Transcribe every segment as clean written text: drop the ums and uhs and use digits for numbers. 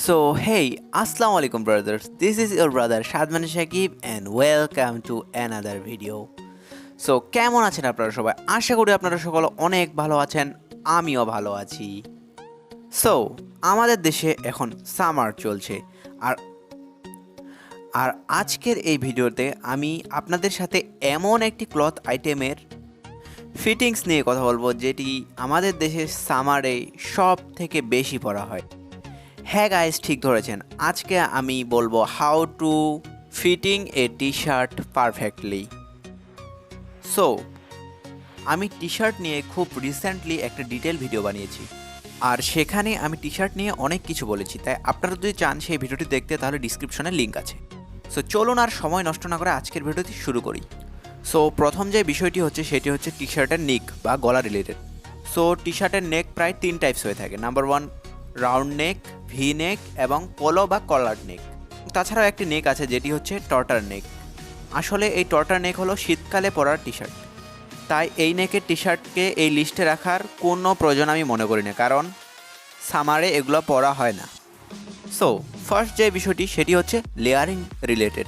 So, hey, Assalamualaikum brothers. This is your brother Shadman Sakib and welcome to another video. So, কেমন আছেন আপনারা সবাই? আশা করি আপনারা সকলে অনেক ভালো আছেন। আমিও ভালো আছি। সো, আমাদের দেশে এখন সামার চলছে আর আর আজকের এই ভিডিওতে আমি আপনাদের সাথে এমন একটি ক্লথ আইটেমের ফিটিংস নিয়ে কথা বলবো যেটি আমাদের দেশের সামারে সব থেকে বেশি পরা হয়। হ্যাঁ গাইস, ঠিক ধরেছেন। আজকে আমি বলবো how to fitting A T shirt perfectly. So আমি টি শার্ট নিয়ে খুব রিসেন্টলি একটা ডিটেল ভিডিও বানিয়েছি আর সেখানে আমি টি শার্ট নিয়ে অনেক কিছু বলেছি, তাই আপনারা যদি চান সেই ভিডিওটি দেখতে তাহলে ডিসক্রিপশনে লিঙ্ক আছে। সো চলুন আর সময় নষ্ট না করে আজকের ভিডিওটি শুরু করি। সো প্রথম যে বিষয়টি হচ্ছে সেটি হচ্ছে টি শার্টের নেক বা গলা রিলেটেড। সো টি শার্টের নেক প্রায় 3 টাইপস হয়ে থাকে। নাম্বার 1 রাউন্ড নেক, ভি নেক এবং পোলো বা কলার নেক। তাছাড়াও একটি নেক আছে যেটি হচ্ছে টর্টার নেক। আসলে এই টর্টার নেক হলো শীতকালে পরার টি শার্ট, তাই এই নেকের টি শার্টকে এই লিস্টে রাখার কোনো প্রয়োজন আমি মনে করি না, কারণ সামারে এগুলো পরা হয় না। সো ফার্স্ট যে বিষয়টি সেটি হচ্ছে লেয়ারিং রিলেটেড।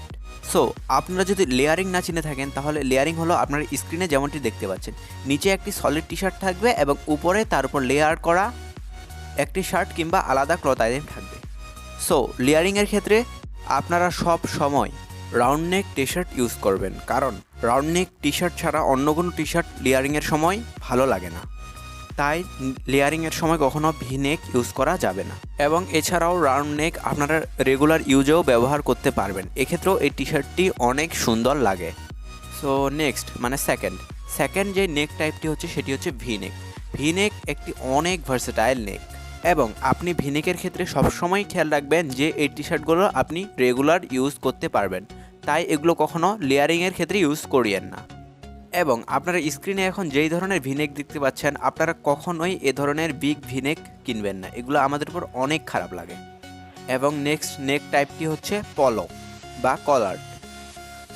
সো আপনারা যদি লেয়ারিং না চিনে থাকেন তাহলে লেয়ারিং হলো আপনার স্ক্রিনে যেমনটি দেখতে পাচ্ছেন, নিচে একটি সলিড টি শার্ট থাকবে এবং উপরে তার উপর লেয়ার করা একটি শার্ট কিংবা আলাদা ক্লথ আইটেম থাকবে। সো লেয়ারিংয়ের ক্ষেত্রে আপনারা সব সময় round neck T shirt use করবেন, কারণ রাউন্ড নেক টি শার্ট ছাড়া অন্য কোনো টি শার্ট লেয়ারিংয়ের সময় ভালো লাগে না। তাই লেয়ারিংয়ের সময় কখনো ভি নেক ইউজ করা যাবে না। এবং এছাড়াও রাউন্ড নেক আপনারা রেগুলার ইউজেও ব্যবহার করতে পারবেন, এক্ষেত্রেও এই টি শার্টটি অনেক সুন্দর লাগে। সো নেক্সট মানে সেকেন্ড যে নেক টাইপটি হচ্ছে সেটি হচ্ছে ভি নেক। ভি নেক একটি অনেক ভার্সেটাইল নেক এবং আপনি ভি নেকের ক্ষেত্রে সবসময় খেয়াল রাখবেন যে এই টি শার্টগুলো আপনি রেগুলার ইউজ করতে পারবেন, তাই এগুলো কখনো লেয়ারিংয়ের ক্ষেত্রে ইউজ করিয়েন না। এবং আপনারা স্ক্রিনে এখন যেই ধরনের ভিনেক দেখতে পাচ্ছেন, আপনারা কখনোই এ ধরনের বিগ ভিনেক কিনবেন না, এগুলো আমাদের উপর অনেক খারাপ লাগে। এবং নেক্সট নেক টাইপটি হচ্ছে পলো বা কলার।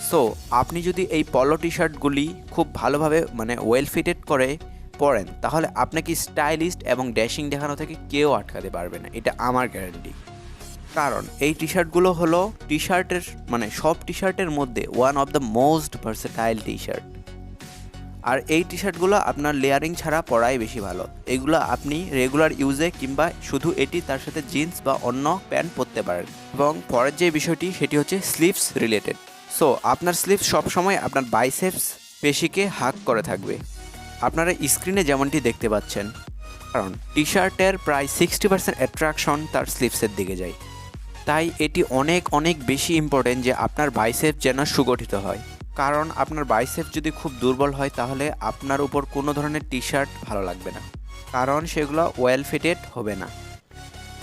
সো আপনি যদি এই পলো টি শার্টগুলি খুব ভালোভাবে মানে ওয়েল ফিটেড করে পরেন তাহলে আপনাকে স্টাইলিস্ট এবং ড্যাশিং দেখানো থেকে কেউ আটকাতে পারবে না, এটা আমার গ্যারান্টি। কারণ এই টি শার্টগুলো হলো টি শার্টের মানে সব টি শার্টের মধ্যে one of the most versatile T shirt. আর এই টি শার্টগুলো আপনার লেয়ারিং ছাড়া পরাই বেশি ভালো। এগুলো আপনি রেগুলার ইউজে কিংবা শুধু এটি তার সাথে জিন্স বা অন্য প্যান্ট পরতে পারেন। এবং পরের যে বিষয়টি সেটি হচ্ছে স্লিভস রিলেটেড। সো আপনার স্লিভস সবসময় আপনার বাইসেপস পেশিকে হাগ করে থাকবে, আপনারা স্ক্রিনে যেমনটি দেখতে পাচ্ছেন, কারণ টি শার্টের প্রায় 60% অ্যাট্রাকশন তার স্লিভসের দিকে যায়। তাই এটি অনেক অনেক বেশি ইম্পর্টেন্ট যে আপনার বাইসেপ যেন সুগঠিত হয়, কারণ আপনার বাইসেপ যদি খুব দুর্বল হয় তাহলে আপনার উপর কোনো ধরনের টি শার্ট ভালো লাগবে না, কারণ সেগুলো ওয়েল ফিটেড হবে না।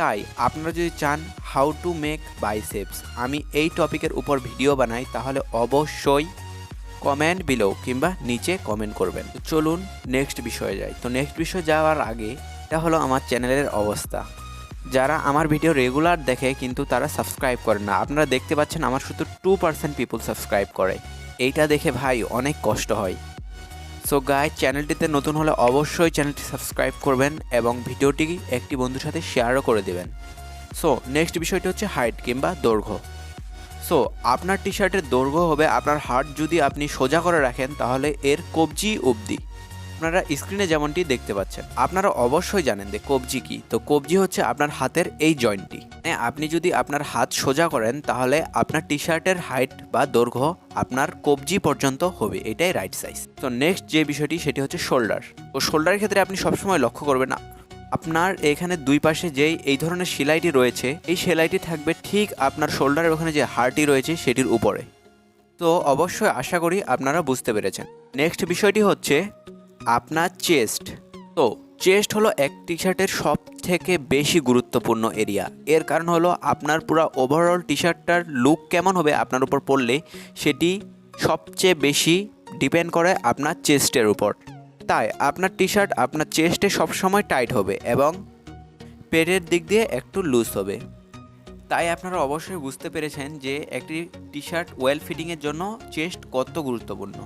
তাই আপনারা যদি চান হাউ টু মেক বাইসেপস আমি এই টপিকের উপর ভিডিও বানাই তাহলে অবশ্যই কমেন্ট বিলো কিংবা নিচে কমেন্ট করবেন। তো চলুন নেক্সট বিষয়ে যাই। তো নেক্সট বিষয়ে যাওয়ার আগে এটা হলো আমার চ্যানেলের অবস্থা। যারা আমার ভিডিও রেগুলার দেখে কিন্তু তারা সাবস্ক্রাইব করে না। আপনারা দেখতে পাচ্ছেন আমার শুধু 2% পিপল সাবস্ক্রাইব করে, এইটা দেখে ভাই অনেক কষ্ট হয়। সো গাইজ, চ্যানেলটিতে নতুন হলে অবশ্যই চ্যানেলটি সাবস্ক্রাইব করবেন এবং ভিডিওটি একটি বন্ধুর সাথে শেয়ারও করে দেবেন। সো নেক্সট বিষয়টি হচ্ছে হাইট কিংবা দৈর্ঘ্য। সো আপনার টি শার্টের দৈর্ঘ্য হবে আপনার হাত যদি আপনি সোজা করে রাখেন তাহলে এর কবজি অবধি। আপনারা স্ক্রিনে যেমনটি দেখতে পাচ্ছেন, আপনারা অবশ্যই জানেন যে কবজি কি। তো কবজি হচ্ছে আপনার হাতের এই জয়েন্টটি। আপনি যদি আপনার হাত সোজা করেন তাহলে আপনার টি শার্টের হাইট বা দৈর্ঘ্য আপনার কবজি পর্যন্ত হবে, এটাই রাইট সাইজ। তো নেক্সট যে বিষয়টি সেটি হচ্ছে শোল্ডার। তো শোল্ডারের ক্ষেত্রে আপনি সবসময় লক্ষ্য করবেন না আপনার এখানে দুই পাশে যেই এই ধরনের সেলাইটি রয়েছে, এই সেলাইটি থাকবে ঠিক আপনার শোল্ডারের ওখানে যে হাড়টি রয়েছে সেটির উপরে। তো অবশ্যই আশা করি আপনারা বুঝতে পেরেছেন। নেক্সট বিষয়টি হচ্ছে আপনার চেস্ট। তো চেস্ট হলো এক টি শার্টের সব থেকে বেশি গুরুত্বপূর্ণ এরিয়া। এর কারণ হলো আপনার পুরো ওভারঅল টি শার্টটার লুক কেমন হবে আপনার উপর পরলে সেটি সবচেয়ে বেশি ডিপেন্ড করে আপনার চেস্টের উপর। তাই আপনার টি শার্ট আপনার চেস্টে সবসময় টাইট হবে এবং পেটের দিক দিয়ে একটু লুজ হবে। তাই আপনারা অবশ্যই বুঝতে পেরেছেন যে একটি টি শার্ট ওয়েল ফিটিংয়ের জন্য চেস্ট কত গুরুত্বপূর্ণ।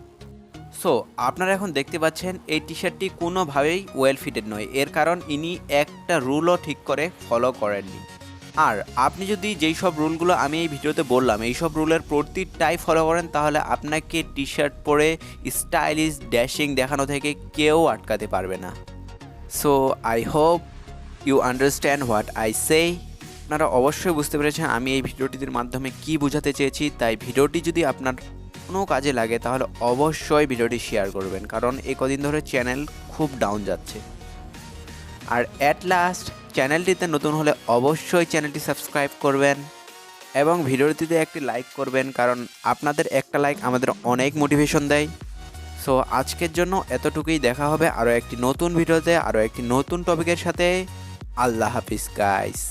সো আপনারা এখন দেখতে পাচ্ছেন এই টি শার্টটি কোনোভাবেই ওয়েল ফিটেড নয়, এর কারণ ইনি একটা রুলও ঠিক করে ফলো করেননি। আর আপনি যদি যেই সব রুলগুলো আমি এই ভিডিওতে বললাম এই সব রুলের প্রতিটাই ফলো করেন তাহলে আপনাকে টি শার্ট পরে স্টাইলিশ ড্যাশিং দেখানো থেকে কেউ আটকাতে পারবে না। So I hope you understand what I say. আপনারা অবশ্যই বুঝতে পেরেছেন আমি এই ভিডিওটির মাধ্যমে কি বোঝাতে চেয়েছি। তাই ভিডিওটি যদি আপনার কোনো কাজে লাগে তাহলে অবশ্যই ভিডিওটি শেয়ার করবেন, কারণ এই কদিন ধরে চ্যানেল খুব ডাউন যাচ্ছে। আর অ্যাট লাস্ট চ্যানেলটিতে নতুন হলে অবশ্যই চ্যানেলটি সাবস্ক্রাইব করবেন এবং ভিডিওটিতে একটি লাইক করবেন, কারণ আপনাদের একটা লাইক আমাদের অনেক মোটিভেশন দেয়। সো আজকের জন্য এতটুকুই। দেখা হবে আরও একটি নতুন ভিডিওতে আরও একটি নতুন টপিকের সাথে। আল্লাহ হাফিজ গাইস।